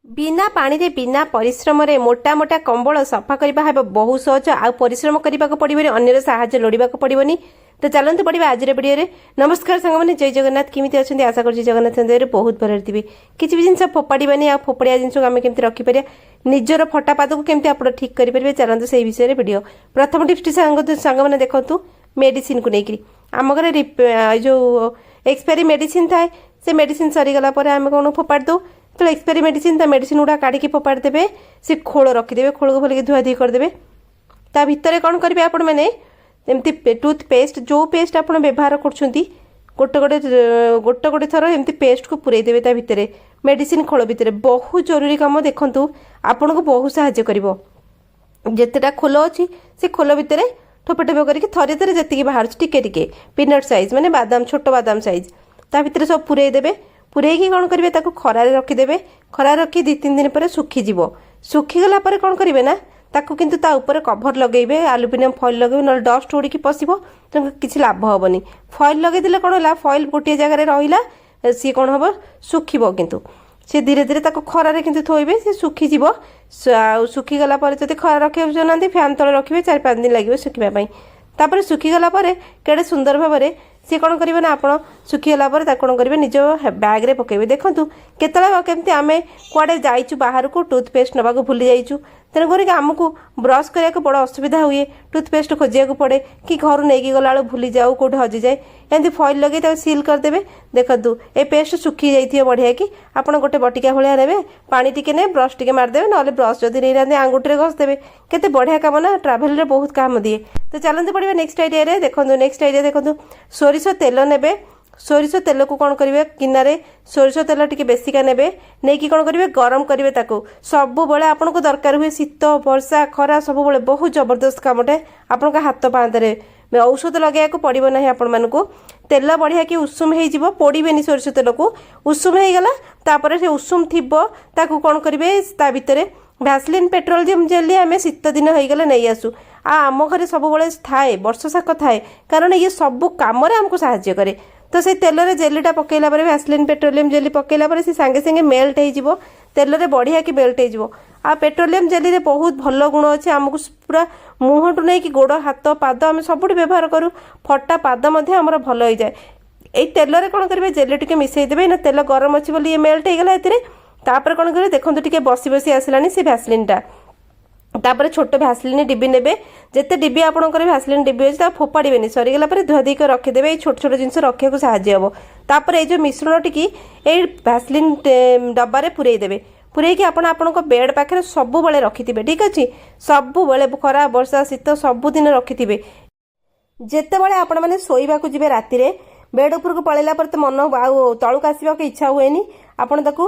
बिना पानी रे बिना परिश्रम रे मोटा मोटा कंबल सफा करबा है बहुत सहज आ परिश्रम करबा को पड़िबनी अन्यर साहाय्य लोड़िबा को पड़िबनी। तो चलते पढ़ा आज वीडियो रे। नमस्कार सांग मैंने जय जगन्नाथ केमी अच्छा आशा कर जगन्नाथ देह बहुत भल थे किसी भी जिन फोपाड़बानी आ फोपड़िया जिन आम केमी रखिपर निजर फटा पाद को केमी आप ठीक करेंगे चलते से विषय वीडियो। प्रथम टिप्स सांग मैंने देखूँ मेडिसिन को लेकर आम घर जो एक्सपायरी मेडिसिन थाए से मेडिसिन सरीगला आम कौन फोपाड़ दो तो एक्सपायरी मेडिसिन मेडिसिन गुड़ा काढ़ी फोपाड़ देवे से खोल रखिदे खोल को भल धुआधुई करदे ता भितर कौन करेंगे आपण मैंने एमती टूथपेस्ट जो पेस्ट आप व्यवहार कर गोटे गोटे गोटे थर एमती पेस्ट को पूरे देवे ता भितर मेडिसिन खोल भितर बहुत जरूरी काम देखूँ आपन को बहुत साहाय्य करिवो। जेतेटा खोल अच्छी से खोल भितर ठोपे ठोपे करके थरे थरे जी बाहर टिके टिके पीनट साइज माने बादाम छोट बादाम साइज ता भितर सब पूरे देवे पूरेकी कौन करेंगे ताको खरारे रखिदेवे खरारे रखी 2-3 दिन पर सुखीजिव सुखीगला कौन करेंगे ना ताको किंतु ता ऊपर कभर लगेबे आलुमिनियम फॉइल लगेबे न डस्ट उड़ी पशिबो तो किसी लाभ हेनी। फॉइल लगे कौन है फॉइल गोटे जगह रहा सी कौन हम सुखीब किंतु से धीरे धीरे ताको खरारे किंतु थोइबे से सुखीजिव सुखीगला जब खरा रखे जाना फैन तले रखिए 4-5 दिन लगे सुखापी तापर सुखीगला केड़े सुंदर भाव में सी कौन करेंगे ना आप सुखीगला कौन करेंगे निज बैग्रे पकेबे। देखूँ केतला केमती आम कुआडे जाइचु बाहर को टूथपेस्ट नवा भूली जाइचु तेणुक आमको ब्रश करने को बड़ असुविधा हुए टूथपेस्ट खोजिया पड़े कि घर नहीं गला भूली जाऊ कौटे हजि जाए एमती फॉइल लगे सील करदे। देखूँ ए पेस्ट सुखी जाइए बढ़िया कि आप गोटे बटिका भाया ने पानी टिके ने ब्रश टिके मारदेवे ना ब्रश जदि नहीं ना आंगुठी घसदेवे केते बढ़िया काम ना ट्राभेल बहुत काम दिए। तो चलते पड़े नेक्स्ट आइडिया देखो नेक्स्ट आइडिया देखो सोरिष तेल ने सोरिष तेल को कौन करेंगे किनारे सोरिष तेल टी बेसिका ने नहीं कि कौन करेंगे गरम करेंगे ताको सब बेले आपन को दरकार हुए शीत वर्षा खरा सब बेले बहुत जबरदस्त कामटे आपण हाथ पांदे औषध लगे पड़ो ना आपण मानक तेल बढ़िया कि उषुम हो पोड़े सोरिष तेल को उषुम हो गला तापर से उषुम थी ताकू कौन करेंगे ता भितर भैसलिन पेट्रोलियम जेली आम शीत दिन हो गले नहीं आसू आम घर सब थाए वर्ष साक थाए कारण ये सब कम आमको साहाय्य करे। तो से तेल रे जेलीटा पकेला भैसलिन पेट्रोलियम जेली पकेला से सांगे सांगे मेल्ट हो तेल रे बढ़िया कि मेल्ट हो आ पेट्रोलियम जेली रे बहुत भल गुण अच्छे आमको पूरा मुहटू नहीं कि गोड़ हाथ पाद आम सब व्यवहार करूँ फटा पाद आमर भल हो जाए। ये तेल रे कौन करेंगे जेली टिके मिसईदेवे ना तेल गरम अच्छी बोली ये मेल्ट होगला तापर कौन करेंगे देखो टिके बसी बसी आसलानी से भैसलिनटा तापर छोट भैसलिन डिब्बी ने जिते डिब्बी आपंकर भैसलिन डिब्बी अच्छे फोपाड़े सरीगला धुआधुई कर रखिदेवे छोट छोट जिन रखा साहाय्य हम। तापर ये मिश्रण टी भैसलिन डब्बारे पूरेदेवे पूरेकी आपण बेड पाखे सब बेले रखिथे ठीक अच्छे सब बेले खरा वर्षा शीत सबुदिन रखिथे जिते बड़े आपण मैंने शोवा को जी राति बेड उपर को पलैला तो मन तलुक आसवा इच्छा हुए आपड़ ताकू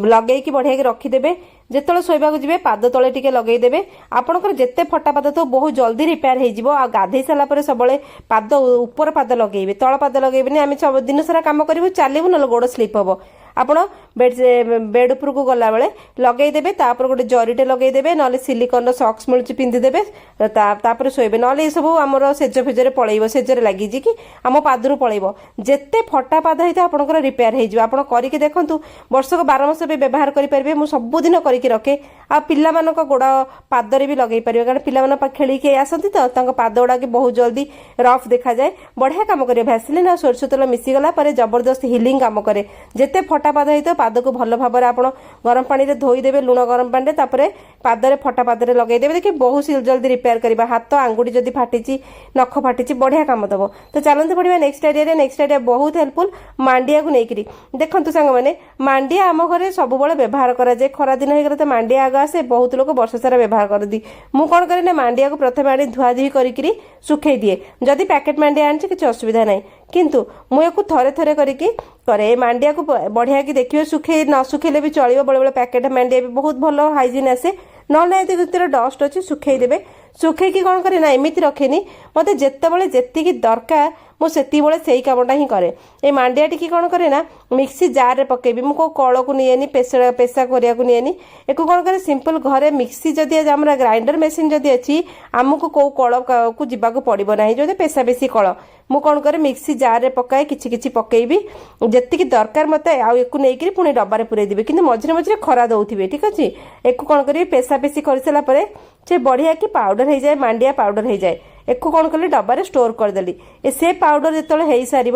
लगे बढ़िया रखिदेवे जिते शोवा को जी पाद तले टिके लगेदेवे आपंकर जिते फटा पाद तो बहुत जल्दी रिपेयर हो गाधे सारापर सब पाद ऊपर पाद लगे तल पाद लगे आम सब दिन सारा कम करूँ चलू ना गोड़ स्लीप हम आपण बेड उपर को गला बेले लगेदेवे तापर गोटे जरीटे लगेदेवे ना सिलिकन सक्स मिलूँ पिंधिदेवे तापर शोबे ना ये सब आमर सेज फेजरे पलैब सेजरे लगी कि आम पादरू पलैब जिते फटा पाद होता आपंकर रिपेयर हो करके देखूँ वर्षक 12 मास भी व्यवहार करेंगे मुझे सबुदिन करके रखे आ पिला गोड़ पादरे भी लगे पारे कारण पिला खेलिके आसती तो पाद गुड़ा बहुत जल्दी रफ देखा जाए बढ़िया कम करे भैसलिन आ सोरिष तेल मिसीगला जबरदस्त हिलिंग कम करे जिते फटा पाद होता पाद को भल भाव में आप गरम पानी में धोईदेवे लुण गरम पानी तापर पादरे फटा पादरे लगेदेवे देखिए बहुत जल्दी रिपेयर करवा हाथ आंगुठी जदि फाटी नख फाटी बढ़िया कम दब। तो चलते पड़ा नेक्स्ट आइडिया बहुत हेल्पफुल मांडिया को लेकर देखूँ सांग मैंने मांडिया आम घर सब व्यवहार कराए खरा दिन हो गला तो मांडिया आग आसे बहुत लोग वर्ष सारा व्यवहार करती मुझे कौन करे ना मांडिया को प्रथम आनी धुआधुई करी सुखे दिए जदि पैकेट मांडिया आनी किसी असुविधा ना किंतु मुझे थरे थरे करके करे मांडिया को बढ़िया कि देखिए सुखे न सुखेले भी चलो बेले बेले पैकेट मांडिया भी बहुत भल हाइजीन आसे ना भितर डस्ट अच्छी सुखेदेवे सुखेकी कौन करे ना एमती रखेनी मत जिते जी दरकार मुझे से कामटा ही कै ये मांडिया टी कौन करे ना मिक्सी जार में पकेबी मु कौ कल को निएनी पेसा पेसा करने को निएनी एक कौन करे सिंपल घरे मिक्सी जदि आम ग्राइंडर मेसीन जदि अच्छी आमको कौ कल को जावाक पड़ो ना जो पेसा पेशी कल मु कौन करे मिक्सी जार में पकाए किछि पकेबी जी दरकार मत आउ नहीं पुणी डबारे पुराई देवी कि मझे मझे खरा दौथे ठीक अच्छे एक कौन करेंगे पेसा पेशी कर सारापर से बढ़िया कि पाउडर हो जाए मांडिया पाउडर हो जाए एक कौन कली डबारे स्टोर करदेली से पाउडर जो हो सार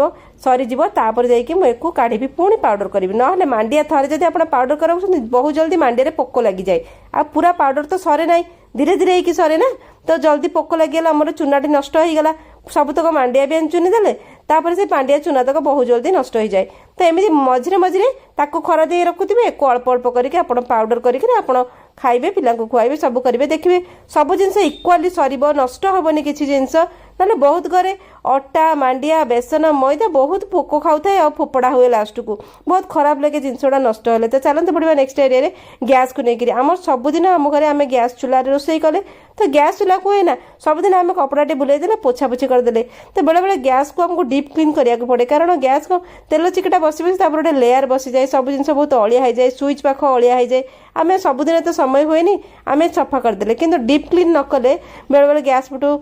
सरीज तापर जाकि काढ़ी पुणी पाउडर करी ना मांडिया थे जब आप पाउडर कर बहुत जल्दी मांडिया पोक लगी जाए आ पूरा पाउडर तो सरे ना धीरे धीरे होगी सरे ना तो जल्दी पोक लगिगला आमर चूनाटी नष्ट हो गला सबतक मांडिया भी चुनी देले तापर से मांडिया चूना तक बहुत जल्दी नष्ट हो जाए तो एमती मझे मझे खरा दे रखुवे एक अल्प अल्प करके पाउडर करके खाइबे पिला खुआइबे सब करेंगे देखिए सब जिनस इक्वाली सर नष्ट हेनी किसी जिनस ना बहुत घरे अटा मांडिया बेसन मैदा बहुत पोक खाऊ था फोपड़ा हुए लास्ट को बहुत खराब लगे जिनसटा नष्ट हेल्ले तो चलते पड़ा नेक्स्ट एरिया गैस को लेकर आम सबुदिन आम घर आम गैस चूल्हा रोषे कले तो गैस चूल्हा को है ना सबुदिन आम कपड़ाटे बुलेदेले पोछापोछि करदे तो बेले बेले गैस को आमको डीप क्लीन करा पड़े कारण गैस को तेल चिकटा बस बस गोटे लेयर बसी जाए सब जिन बहुत अलिया हो जाए स्विच पाख अलिया हो जाए आम सबुदिन तो समय हुए आम सफा करदे कि डीप क्लीन न कले बेले बेले गैस पटू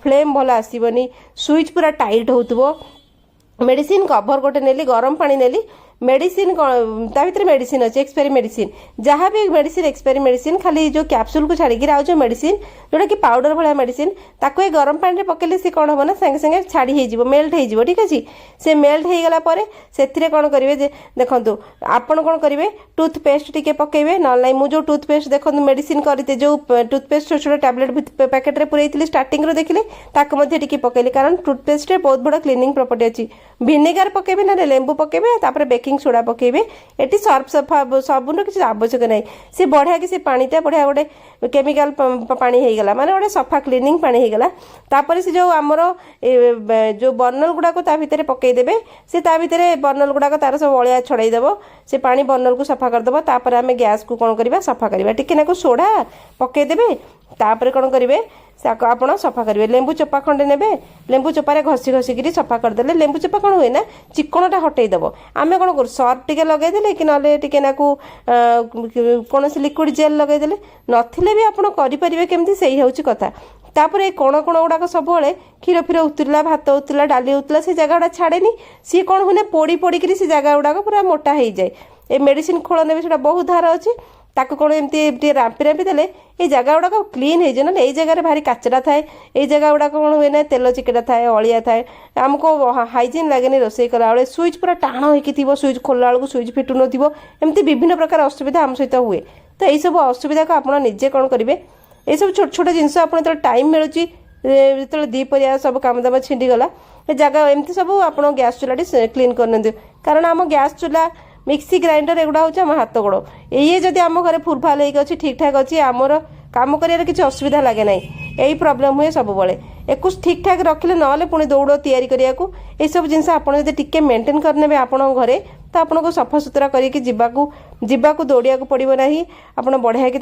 फ्लेम भल आसबनी स्विच पूरा टाइट हो मेडिसिन कभर गोटे नेली गरम पानी नेली मेडिसिन ता भीतर मेडिसिन अच्छे एक्सपायरी मेडिसिन जहाँ भी मेडिसिन एक्सपायरी मेडिसिन खाली जो कैप्सूल को छाड़ी आज मेडिसिन जोटा कि पाउडर भाया मेडिसिन ताको ये गरम पानी पकेले सी कौन हम ना संगे संगे छाड़ी हो मेल्ट हो ठीक अच्छे से मेल्ट हो गला से कौन करेंगे देखो आपड़ कौन करेंगे टूथपेस्ट टी पकेबे ना मुझे टूथपेस्ट देखो मेडिसिन करते जो टूथपेस्ट छोट छोट टैबलेट पैकेट में पुरई स्टार्टिंग देखिले ताको टी पकेली कारण टूथपेस्ट बहुत बड़ा क्लीनिंग प्रॉपर्टी अच्छी विनेगार पकेबे ना लेंबू पकेबे तापर बेकिंग सोडा पकेबे एटी सर्फ सफा सबुन किसी आवश्यक नहीं सी बढ़िया कि पानीटा बढ़िया गोटे केमिकाल पानी हो गला माने गोटे सफा क्लीनिंग पानी हो गला तापर से जो आमर जो बर्नल गुड़ाक भितर पकईदेवे से भितर बर्नल गुड़ाक तार सब अलिया छड़ाईदेव से पानी बर्नल को सफा करदेव तापर आम गैस को कौन करवा सफा करवा टिके नाकु सोडा पकईदेवे तापर कौन करेंगे आप सफा करेंगे लेंबू चोपा खंडे ने लेंबू चोपारे घसी घसिकी सफा करदे लेंबू चोपा कौन हुए ना चिकणटा हटईदेव आम कौन करूँ सर्फ टे लगेदे कि ना टे नाकू कौन लिक्विड जेल लगेदे नथिले भी आप करेंगे केमती से हूँ कथा तापर कण कण गुड़ाक सब क्षीर फीर उतरला भात उतरला डाली उतरला से जगह गुड़ा छाड़ेनी सी कौन हुए पोड़ी पोड़ी से जगह गुड़ाक पूरा मोटा हो जाए ये मेडिसिन खोल ने भी बहुत धार अच्छी ताको कौन एमती रांपी रांपी देले ये जगह गुड़ाक क्लीन हो जाए ना ये जगह भारी काचरा थाए ये जगह गुड़ाक कौन हुए ना तेल चिकेटा थाए अलिया थाए आमको हाइजीन लगे रोषे कला बेले स्विच पूरा टाण हो स्विच खोलला बेलू स्विच फिटू नमती विभिन्न प्रकार असुविधा आम सहित हुए तो यही सब असुविधा को आप निजे कौन करेंगे ये सब छोट छोट जिनस आप टाइम मिलूँ जो दीपरिया सब काम दाम छिंडीगला ये जगह एमती सब आप गैस चूल्हा क्लीन कर कारण आम गैस चूल्हा मिक्सी ग्राइंडर एगुड़ा हूँ आम हाथ गोड़ ये जदि आम घर फुलफाल होगी ठीक ठाक अच्छी आमर काम कर किसी असुविधा लगे ना यही प्रोब्लेम हुए सब बड़े एक ठीक ठाक रखिले ना पुणी दौड़ तैयारी करने को ये सब जिनस आपड़ टिके मेंटेन करने आपण घरे तो आपन को सफा सुतरा करके जीवाकू दौड़िया पड़ो ना आप बढ़िया कि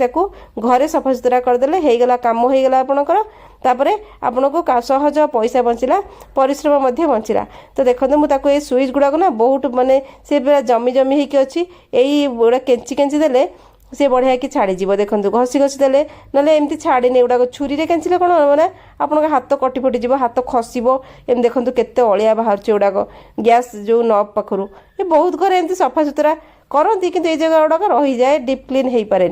घरे सफा सुतरा करदे हो गला काम हो गला आपणकर तापर आपन को सहज पैसा बंचला परिश्रम बंचला तो देखते मुझे ये स्विच गुड़ाक ना बहुत माने से पूरा जमी जमी होगी अच्छी यही गोटा केंची केंची देले से बढ़िया कि छाड़ीज देखो घसी घसी देले ना एमती छाड़ेनि गुड़ाक छुरी केंचिले कौन हम ना आप हाथ कटी फुटी हाथ खसब एम देखो केते अलिया बाहर गुड़ाक गैस जो नब पाखर ये बहुत घर एमती सफा सुतरा करती कि ये जगह गुड़ाक रही जाए डीप क्लीन हो पारे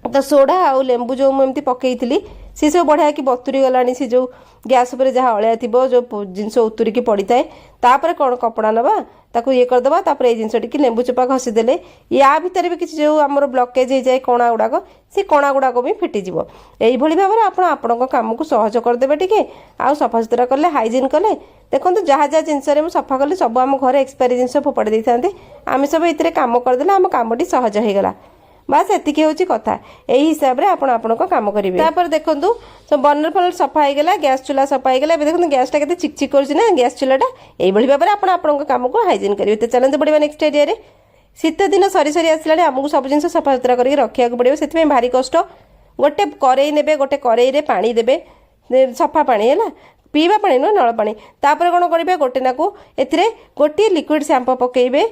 तो सोडा आ लेंबू जो मुझे पकई सी सब बढ़िया कि बतुरी गलानी सी जो गैस पर जहाँ अलिया थी जो जिनस उतुरिकी पड़ी थाए तापर कौन कपड़ा नवा ताको ये करदबा तापर ये जिनस टी लेंबू चोपा घसीदेले या भितर भी किसी जो आमर ब्लकेज हो जाए कणा गुड़ाक से कणा गुड़ाक भी फिटिଯିव यही भाव में आपण काम को सहज करदे टिके आउ सफा सुतरा कले हाइजीन कले देखो जहाँ जहाँ जिनस सफा कले सब आम घर एक्सपायरी जिनस फोपाड़ी दे था आम सब ये काम करदे आम कमटी सहज हो गला बास एतिक हूँ कथा यही हिसाब से आपण काम करेंगे तापर देखो सब बर्नर फर्नर सफा हो गला गैस चूल्हा सफा हो गला देखो गैसटा के चिकचिक करना गैस चूल्हाटा यही भाव में आपण काम को हाइजीन करेंगे तो चलते पड़ा नेक्स्ट एरिया शीत दिन सरी सरी आसला आमको सब जिन सफा सुतरा करके रखा पड़ो से भारी कष्ट गोटे कड़ई ने गोटे कड़ई पानी देवे सफा पानी है पीवा पानी नुह नल पानी तापर कौन करेंगे गोटे नाकू ए गोटे लिक्विड शैम्पू पकेबे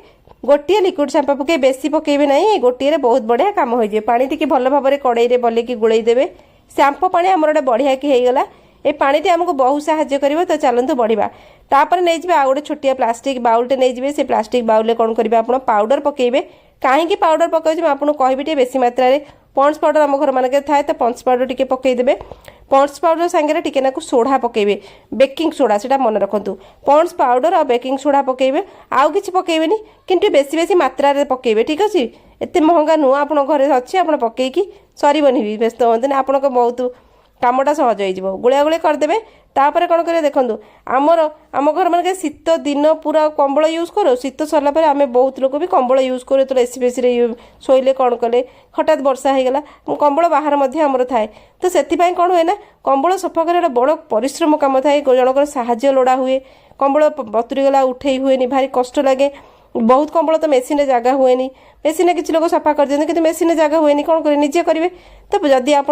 गोटे लिक्विड शैम्पू पके बेसी पकेबे ना गोटे बहुत बढ़िया काम हो जाए पानी टी भल भाव में कड़े भलिकी गोलई देवे शैम्पू पानी आमर गोटे बढ़िया कि होगला ए पानी आमको बहुत साहाय्य कर तो चलतु बढ़िया तापर नहीं जाए आ गोटे छोटिया प्लास्टिक बाउलटे नहीं जाए से प्लास्टिक बाउल कौन करेंगे आप पाउडर पकेबे कहीं पाउडर पकाऊँ आपको कहबी बेसी मात्रा पॉन्ड्स पाउडर आम घर मानक थाए तो पॉन्ड्स पाउडर टी पकईदेवे पॉन्ड्स पाउडर सांगे टिके नाकू सोडा पकेबे बेकिंग सोडा से मन रखु पॉन्ड्स पाउडर और बेकिंग सोडा पकेबे आउ किसी पकेबेनी किंतु बेसी बेसी मात्रा रे पकेबे ठीक अच्छे एत महंगा नुह आप घरे अच्छे आप पकईकी सरबनी भी व्यस्त हमें आप बहुत कामटा सहज हो गुलिया गुलिया करदे तापर कौन करें देखो आमर आम घर मान शीत दिन पूरा कंबल यूज करो शीत सरला आम बहुत लोग भी कंबल यूज करो तो एसी फेसी शोले कौन कले हठात वर्षा होगला कंबल बाहर आमर थाए तो से कौन हुए ना कंबल सफा कर बड़ परिश्रम कम थाए जनकर साहाय्य लोड़ा हुए कंबल बतुरी गला उठे हुए भारी कष्ट लगे बहुत कंबल तो मेसीन जगह हुए मेसीन किसी लोग सफा कर दिखाते कि मेसीन जगह हुए कौन करें निजे करेंगे तो जदि आप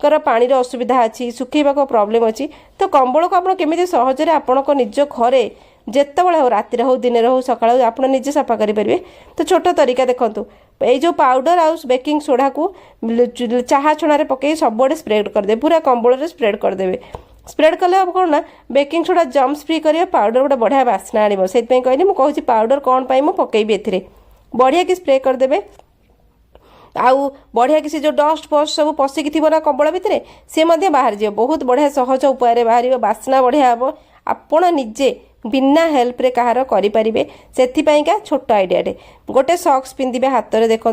पानी असुविधा अच्छी सुखैवा को प्रॉब्लम अच्छी तो कंबल को आप केमी सहजरे आपण निज घरे जिते हो राति हो दिन हो सका आप निजे सफा करेंगे तो छोट तरीका देखूँ ये जो पाउडर आ बेकिंग सोडा को चाहा छुणा पकई सबुआड़े स्प्रेड करदे पूरा कंबल स्प्रेड करदे स्प्रेड कले अब कौन ना बेकिंग सोडा जम्स फ्री कर पाउडर गोटे बढ़िया बास्ना आने से कहली मुझे पाउडर कौन पाई मुझे पकईबी ए बढ़िया कि स्प्रे करदे आउ बढ़िया किसी जो डस्ट फस्ट सब पशिकी थी ना कंबल भितर सी बाहर जाए बहुत बढ़िया सहज उपाय बाहर बास्ना बढ़िया हम आपण निजे बिना हेल्प रे कहार करें से छोट आइडियाटे गोटे सक्स पिंधे हाथ में देखूँ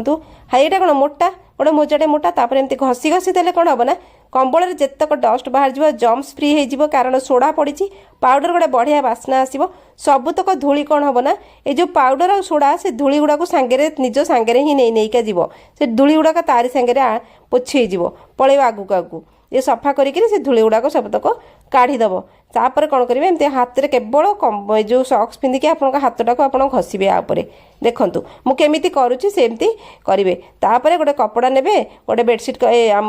हाँ यहाँ कौन मोटा गोटे मोजाटे मोटा तापर एमती घसी घसी देले कौन हम ना कंबल जितक डस्ट बाहर जाव जम्स फ्री हो कारण सोडा पड़ी पाउडर गोटे बढ़िया बास्ना आसो सबुतक धूली कौन हम ना ये जो पाउडर और सोडा से धूली गुड़ाक सांगे निज सांगे ही नहीं जीव से धूली गुड़ाक तारी सांगे पोछे पलैब आगू आगू ये सफा करी से धूली गुड़ाक सबतक काढ़ीदेव तापर कौन करेंगे एमती हाथ में केवल जो सक्स पिंधिकी आप हाथटा को आप घसबे आपर देखूँ मुझे करुच्ची सेमती करेंगे तापर गोटे कपड़ा ने गोटे बेडसीट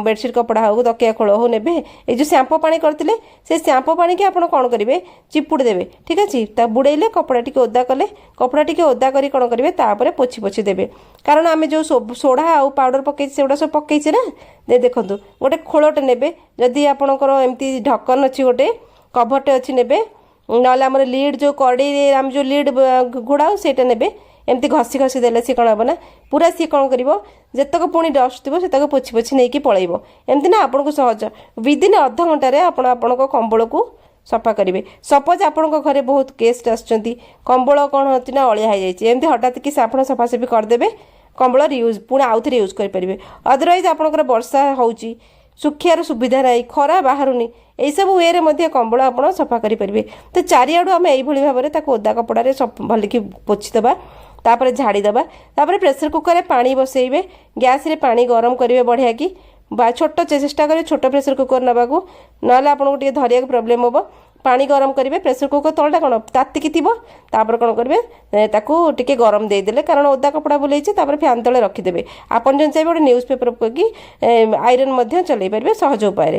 बेडसीट कपड़ा हो तकिया खोल हो ने ये जो शैम्पू पानी करते से शैम्पू पानी की आप कौन करेंगे चिपुड़ देवे ठीक अच्छे बुड़ेले कपड़ा टी ओदा कले कपड़ा टी ओदा कर कौन करेंगे तापर पोछि पोछि देवे कारण आम जो सोडा आ पाउडर पकई से सब पकईचे ना देखूँ गोटे खोलटे ने जदि आपणकर एमती ढक्कन अच्छी गोटे कभरटे अच्छी ने ना आम लिड जो कड़े आम जो लिड घोड़ाओ से ने एमती घसी घसी देले सी कौन हम ना पूरा सी कौन कर जितक पुणी डस्ट थी से पोछि पोछि नहीं पलैब एमती ना आपको सहज विदिन अध घंटे आपण कंबल को सफा करेंगे सपोज आपण घरे बहुत गेस्ट आसुँच कंबल कौन होती ना अलिया हो जाए हठात कि आप सफासफी करदे कंबल यूज पुणी आउ थे यूज करेंगे अदरवाइज आपंकर वर्षा होची सुखियार सुविधा ना खरा बाहरुनी यही सब वे कंबल आप सफा करेंगे तो चारिआडू आम यही भाव में ओदा कपड़े भलिकी पोछीदे तापर झाड़ीदे तापर प्रेसर कुकर में पानी बसैबे गैस रे पानी गरम करेंगे बढ़िया कि छोट चेष्टा करेंगे छोट प्रेसर कुकर नाकू ना आपको धरिया प्रोब्लेम हम पानी गरम करेंगे प्रेसर कुकर तलटा कौन तातिकी थी तापर कौन करेंगे टे गरम देदेले कारण ओदा कपड़ा बुलाई फैन तले रखिदेवे आपन जो चाहिए गोटे न्यूज़ पेपर कि आयरन चलई पारे सहज उपाय।